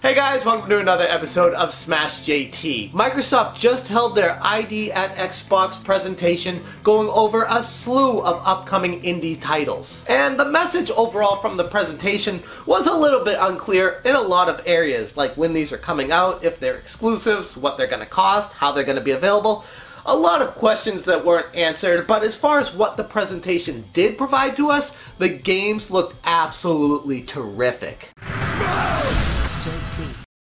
Hey guys, welcome to another episode of Smash JT. Microsoft just held their ID at Xbox presentation going over a slew of upcoming indie titles. And the message overall from the presentation was a little bit unclear in a lot of areas, like when these are coming out, if they're exclusives, what they're going to cost, how they're going to be available. A lot of questions that weren't answered, but as far as what the presentation did provide to us, the games looked absolutely terrific.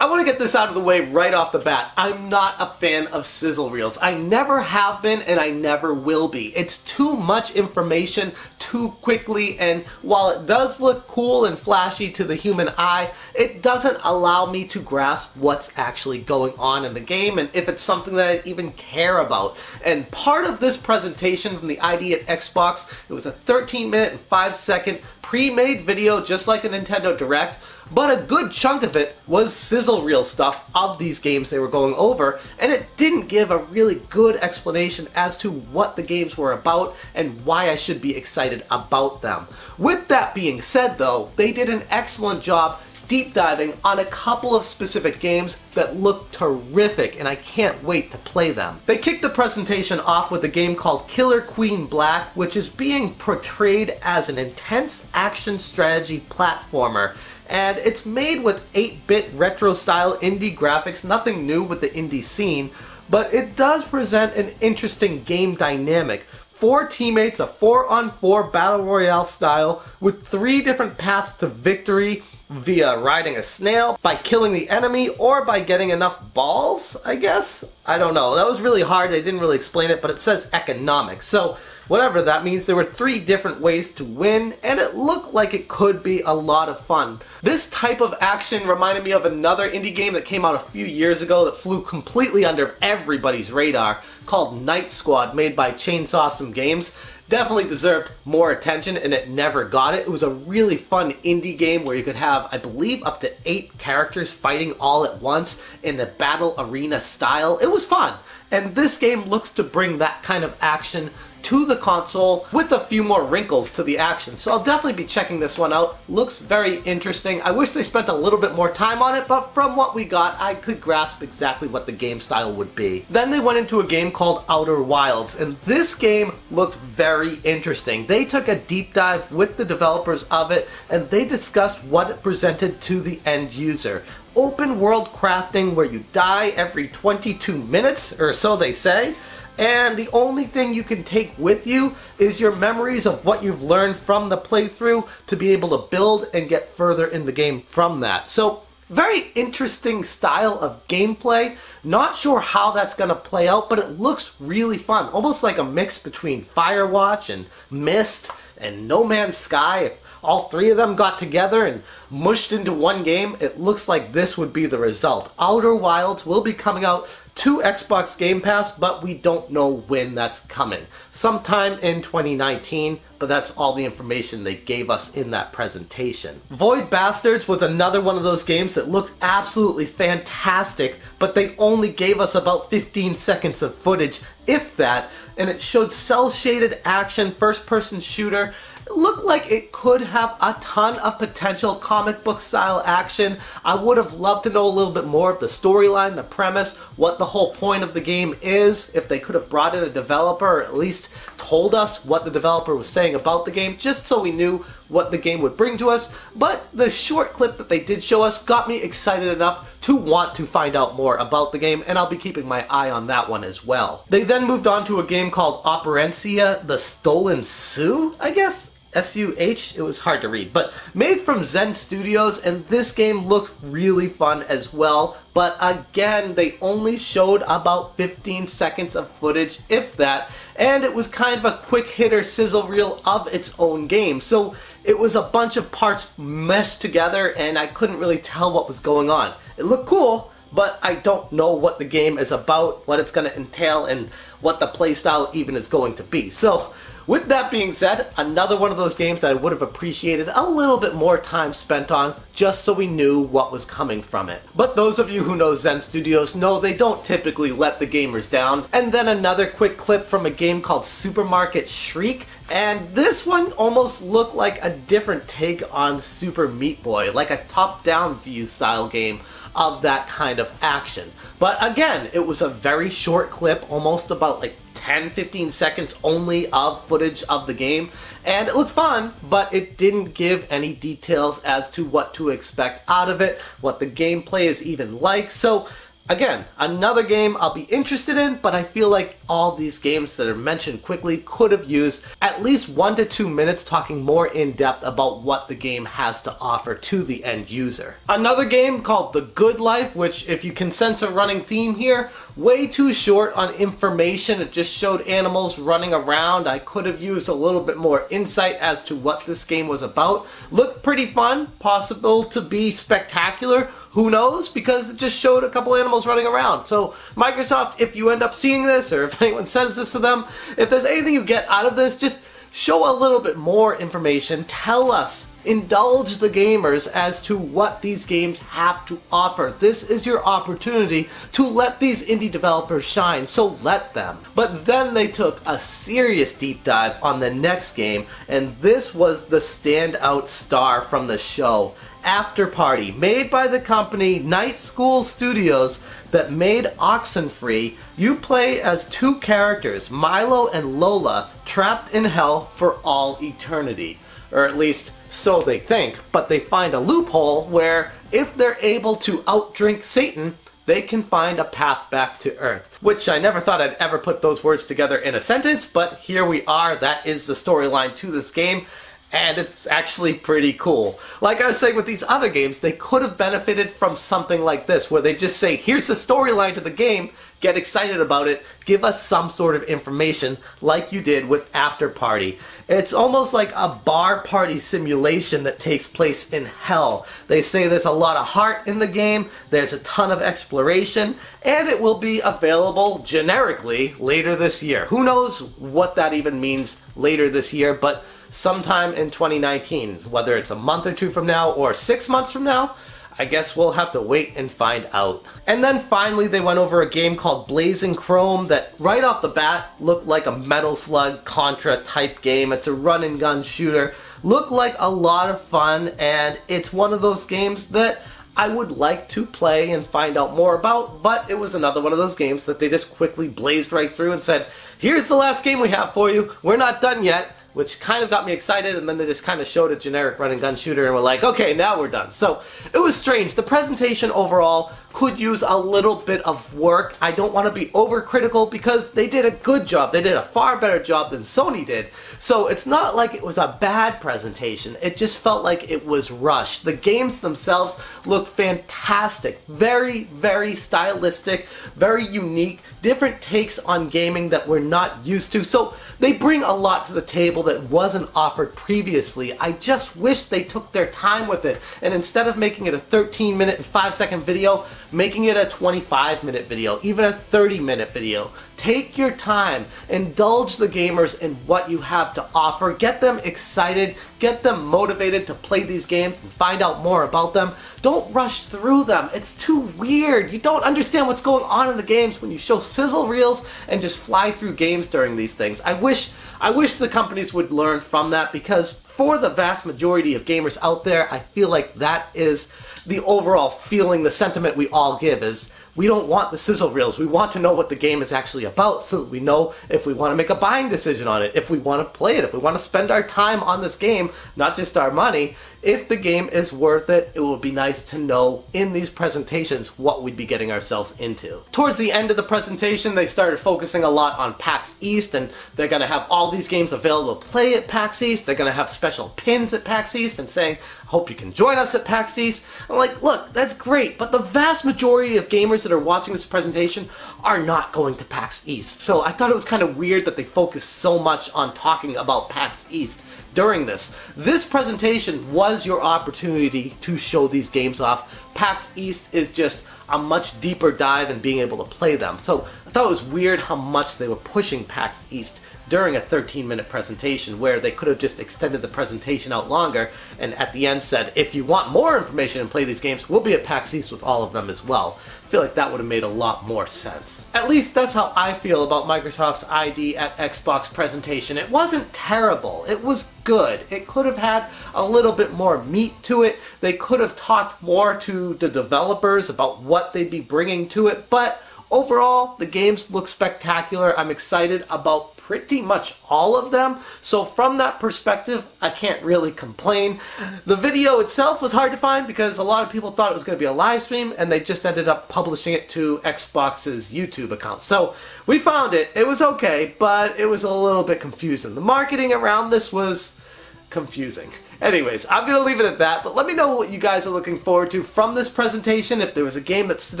I want to get this out of the way right off the bat. I'm not a fan of sizzle reels. I never have been and I never will be. It's too much information too quickly, and while it does look cool and flashy to the human eye, it doesn't allow me to grasp what's actually going on in the game and if it's something that I even care about. And part of this presentation from the ID at Xbox, it was a 13-minute and 5-second pre-made video just like a Nintendo Direct, but a good chunk of it was sizzle reel stuff of these games they were going over, and it didn't give a really good explanation as to what the games were about and why I should be excited about them. With that being said though, they did an excellent job deep diving on a couple of specific games that look terrific, and I can't wait to play them. They kicked the presentation off with a game called Killer Queen Black, which is being portrayed as an intense action strategy platformer. And it's made with 8-bit retro style indie graphics, nothing new with the indie scene, but it does present an interesting game dynamic. 4 teammates, a 4-on-4 battle royale style with 3 different paths to victory via riding a snail, by killing the enemy, or by getting enough balls, I guess? I don't know. That was really hard. They didn't really explain it, but it says economics. So whatever that means, there were 3 different ways to win, and it looked like it could be a lot of fun. This type of action reminded me of another indie game that came out a few years ago that flew completely under everybody's radar, called Night Squad, made by Chainsaw Some Games. Definitely deserved more attention, and it never got it. It was a really fun indie game where you could have, I believe, up to 8 characters fighting all at once in the battle arena style. It was fun, and this game looks to bring that kind of action to the console with a few more wrinkles to the action. So I'll definitely be checking this one out. Looks very interesting. I wish they spent a little bit more time on it, but from what we got, I could grasp exactly what the game style would be. Then they went into a game called Outer Wilds, and this game looked very interesting. They took a deep dive with the developers of it, and they discussed what it presented to the end user. Open world crafting where you die every 22 minutes, or so they say. And the only thing you can take with you is your memories of what you've learned from the playthrough to be able to build and get further in the game from that. So, very interesting style of gameplay. Not sure how that's going to play out, but it looks really fun. Almost like a mix between Firewatch and Myst and No Man's Sky. If all 3 of them got together and mushed into one game, it looks like this would be the result. Outer Wilds will be coming out to Xbox Game Pass, but we don't know when that's coming. Sometime in 2019, but that's all the information they gave us in that presentation. Void Bastards was another one of those games that looked absolutely fantastic, but they only gave us about 15 seconds of footage, if that, and it showed cel-shaded action, first-person shooter. It looked like it could have a ton of potential comic book style action. I would have loved to know a little bit more of the storyline, the premise, what the whole point of the game is, if they could have brought in a developer or at least told us what the developer was saying about the game, just so we knew what the game would bring to us. But the short clip that they did show us got me excited enough to want to find out more about the game, and I'll be keeping my eye on that one as well. They then moved on to a game called Operencia, The Stolen Sioux, I guess? S-U-H? It was hard to read, but made from Zen Studios, and this game looked really fun as well, but again, they only showed about 15 seconds of footage, if that, and it was kind of a quick hitter sizzle reel of its own game, so it was a bunch of parts meshed together, and I couldn't really tell what was going on. It looked cool, but I don't know what the game is about, what it's going to entail, and what the playstyle even is going to be. So, With that being said, another one of those games that I would have appreciated a little bit more time spent on, just so we knew what was coming from it. But those of you who know Zen Studios know they don't typically let the gamers down. And then another quick clip from a game called Supermarket Shriek, and this one almost looked like a different take on Super Meat Boy, like a top-down view style game of that kind of action. But again, it was a very short clip, almost about like 10-15 seconds only of footage of the game, and it looked fun, but it didn't give any details as to what to expect out of it, what the gameplay is even like. So again, another game I'll be interested in, but I feel like all these games that are mentioned quickly could have used at least 1 to 2 minutes talking more in depth about what the game has to offer to the end user. Another game called The Good Life, which, if you can sense a running theme here, way too short on information. It just showed animals running around. I could have used a little bit more insight as to what this game was about. Looked pretty fun, possible to be spectacular. Who knows? Because it just showed a couple animals running around. So Microsoft, if you end up seeing this, or if anyone sends this to them, if there's anything you get out of this, just show a little bit more information. Tell us, indulge the gamers as to what these games have to offer. This is your opportunity to let these indie developers shine, so let them. But then they took a serious deep dive on the next game, and this was the standout star from the show. Afterparty, made by the company Night School Studios that made Oxenfree. You play as two characters, Milo and Lola, trapped in hell for all eternity. Or at least so they think, but they find a loophole where if they're able to outdrink Satan, they can find a path back to Earth. Which I never thought I'd ever put those words together in a sentence, but here we are. That is the storyline to this game. And it's actually pretty cool. Like I was saying with these other games, they could have benefited from something like this, where they just say, here's the storyline to the game, get excited about it, give us some sort of information, like you did with Afterparty. It's almost like a bar party simulation that takes place in hell. They say there's a lot of heart in the game, there's a ton of exploration, and it will be available generically later this year. Who knows what that even means later this year, but sometime in 2019, whether it's a month or two from now or 6 months from now, I guess we'll have to wait and find out. And then finally they went over a game called Blazing Chrome that right off the bat looked like a Metal Slug Contra type game. It's a run and gun shooter. Looked like a lot of fun, and it's one of those games that I would like to play and find out more about, but it was another one of those games that they just quickly blazed right through and said, here's the last game we have for you, we're not done yet. Which kind of got me excited, and then they just kind of showed a generic run and gun shooter and we're like, okay, now we're done. So it was strange. The presentation overall could use a little bit of work. I don't want to be overcritical because they did a good job. They did a far better job than Sony did. So it's not like it was a bad presentation. It just felt like it was rushed. The games themselves looked fantastic. Very, very stylistic, very unique, different takes on gaming that we're not used to. So they bring a lot to the table that wasn't offered previously. I just wish they took their time with it, and instead of making it a 13-minute and 5-second video, making it a 25-minute video, even a 30-minute video. Take your time, indulge the gamers in what you have to offer, get them excited, get them motivated to play these games and find out more about them. Don't rush through them. It's too weird. You don't understand what's going on in the games when you show sizzle reels and just fly through games during these things. I wish the companies would learn from that, because for the vast majority of gamers out there, I feel like that is the overall feeling, the sentiment we all give is, we don't want the sizzle reels. We want to know what the game is actually about so that we know if we want to make a buying decision on it, if we want to play it, if we want to spend our time on this game, not just our money. If the game is worth it, it would be nice to know in these presentations what we'd be getting ourselves into. Towards the end of the presentation, they started focusing a lot on PAX East, and they're going to have all these games available to play at PAX East. They're going to have special pins at PAX East and saying, hope you can join us at PAX East. I'm like, look, that's great, but the vast majority of gamers that are watching this presentation are not going to PAX East. So I thought it was kind of weird that they focused so much on talking about PAX East. during this. This presentation was your opportunity to show these games off. PAX East is just a much deeper dive in being able to play them. So I thought it was weird how much they were pushing PAX East during a 13-minute presentation, where they could have just extended the presentation out longer and at the end said, if you want more information and play these games, we'll be at PAX East with all of them as well. I feel like that would have made a lot more sense. At least that's how I feel about Microsoft's ID at Xbox presentation. It wasn't terrible. It was good. It could have had a little bit more meat to it. They could have talked more to the developers about what they'd be bringing to it, but overall, the games look spectacular. I'm excited about pretty much all of them. So from that perspective, I can't really complain. The video itself was hard to find because a lot of people thought it was going to be a live stream and they just ended up publishing it to Xbox's YouTube account. So we found it. It was okay, but it was a little bit confusing. The marketing around this was confusing. Anyways, I'm going to leave it at that, but let me know what you guys are looking forward to from this presentation. If there was a game that stood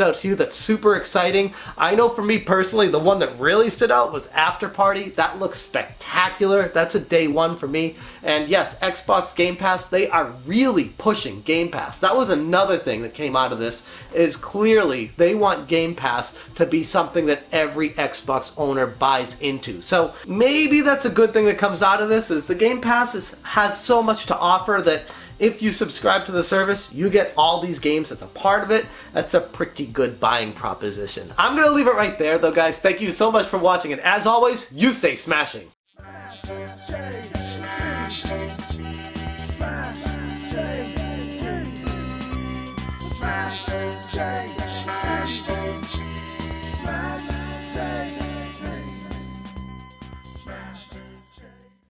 out to you that's super exciting. I know for me personally, the one that really stood out was Afterparty. That looks spectacular. That's a day one for me. And yes, Xbox Game Pass, they are really pushing Game Pass. That was another thing that came out of this, is clearly they want Game Pass to be something that every Xbox owner buys into. So maybe that's a good thing that comes out of this, is the Game Pass has so much to offer that if you subscribe to the service, you get all these games as a part of it. That's a pretty good buying proposition. I'm going to leave it right there though, guys. Thank you so much for watching, and as always, you stay smashing.